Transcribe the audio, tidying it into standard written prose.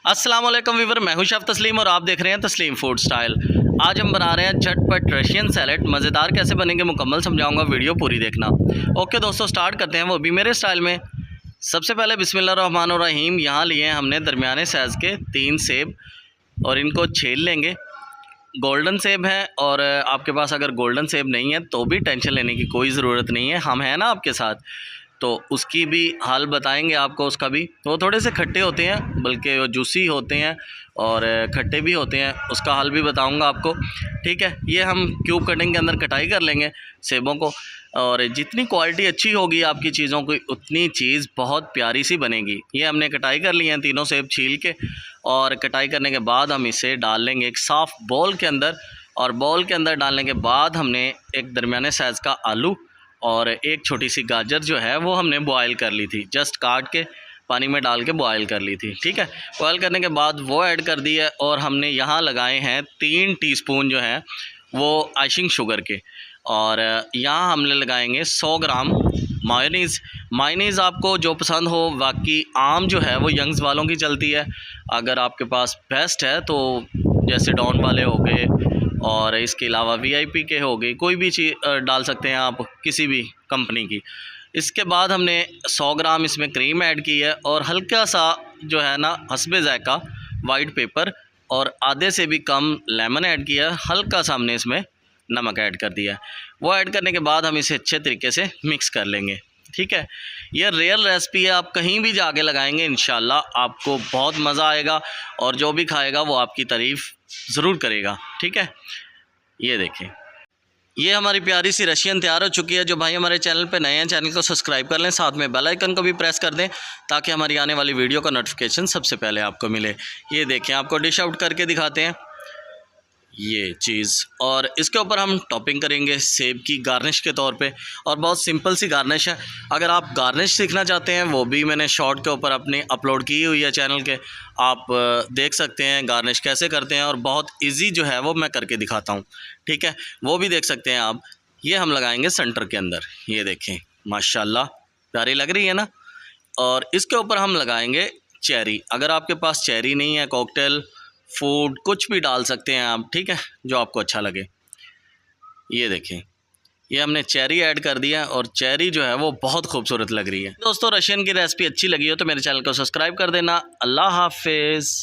अस्सलाम वालेकुम वीवर, मैं हूं शेफ़ तस्लीम और आप देख रहे हैं तस्लीम फूड स्टाइल। आज हम बना रहे हैं झटपट रशियन सैलेड। मज़ेदार कैसे बनेंगे मुकम्मल समझाऊंगा, वीडियो पूरी देखना। ओके दोस्तों, स्टार्ट करते हैं वो भी मेरे स्टाइल में। सबसे पहले बिस्मिल्लाहिर्रहमानिर्रहीम, यहाँ लिए हैं हमने दरमियाने साइज़ के 3 सेब और इनको छील लेंगे। गोल्डन सेब है और आपके पास अगर गोल्डन सेब नहीं है तो भी टेंशन लेने की कोई ज़रूरत नहीं है, हम हैं ना आपके साथ, तो उसकी भी हाल बताएंगे आपको। उसका भी वो थोड़े से खट्टे होते हैं, बल्कि वो जूसी होते हैं और खट्टे भी होते हैं, उसका हाल भी बताऊंगा आपको। ठीक है, ये हम क्यूब कटिंग के अंदर कटाई कर लेंगे सेबों को, और जितनी क्वालिटी अच्छी होगी आपकी चीज़ों की उतनी चीज़ बहुत प्यारी सी बनेगी। ये हमने कटाई कर ली हैं तीनों सेब छील के, और कटाई करने के बाद हम इसे डाल लेंगे एक साफ़ बॉल के अंदर। और बॉल के अंदर डालने के बाद हमने एक दरमियाने साइज़ का आलू और एक छोटी सी गाजर जो है वो हमने बॉयल कर ली थी, जस्ट काट के पानी में डाल के बॉयल कर ली थी। ठीक है, बॉयल करने के बाद वो ऐड कर दी है, और हमने यहाँ लगाए हैं 3 टीस्पून जो है वो आइसिंग शुगर के, और यहाँ हमने लगाएंगे 100 ग्राम मायोनीज़। मायोनीज़ आपको जो पसंद हो, बाकी आम जो है वो यंग्स वालों की चलती है, अगर आपके पास बेस्ट है तो जैसे डॉन वाले हो गए, और इसके अलावा वीआईपी के हो गए, कोई भी चीज़ डाल सकते हैं आप किसी भी कंपनी की। इसके बाद हमने 100 ग्राम इसमें क्रीम ऐड की है, और हल्का सा जो है ना हस्बे ज़ायका वाइट पेपर और आधे से भी कम लेमन ऐड किया है, हल्का सा हमने इसमें नमक ऐड कर दिया है। वो ऐड करने के बाद हम इसे अच्छे तरीके से मिक्स कर लेंगे। ठीक है, ये रियल रेसिपी है, आप कहीं भी जाके लगाएंगे इंशाल्लाह आपको बहुत मज़ा आएगा, और जो भी खाएगा वो आपकी तारीफ़ ज़रूर करेगा। ठीक है, ये देखें, ये हमारी प्यारी सी रशियन तैयार हो चुकी है। जो भाई हमारे चैनल पे नए हैं, चैनल को सब्सक्राइब कर लें, साथ में बेल आइकन को भी प्रेस कर दें ताकि हमारी आने वाली वीडियो का नोटिफिकेशन सबसे पहले आपको मिले। ये देखें, आपको डिश आउट करके दिखाते हैं ये चीज़, और इसके ऊपर हम टॉपिंग करेंगे सेब की गार्निश के तौर पे, और बहुत सिंपल सी गार्निश है। अगर आप गार्निश सीखना चाहते हैं वो भी मैंने शॉर्ट के ऊपर अपनी अपलोड की हुई है चैनल के, आप देख सकते हैं गार्निश कैसे करते हैं, और बहुत इजी जो है वो मैं करके दिखाता हूँ। ठीक है, वो भी देख सकते हैं आप। ये हम लगाएंगे सेंटर के अंदर, ये देखें माशाल्लाह प्यारी लग रही है ना। और इसके ऊपर हम लगाएंगे चेरी। अगर आपके पास चेरी नहीं है, कॉकटेल फूड कुछ भी डाल सकते हैं आप, ठीक है, जो आपको अच्छा लगे। ये देखें, ये हमने चेरी ऐड कर दिया, और चेरी जो है वो बहुत खूबसूरत लग रही है। दोस्तों, रशियन की रेसिपी अच्छी लगी हो तो मेरे चैनल को सब्सक्राइब कर देना। अल्लाह हाफिज़।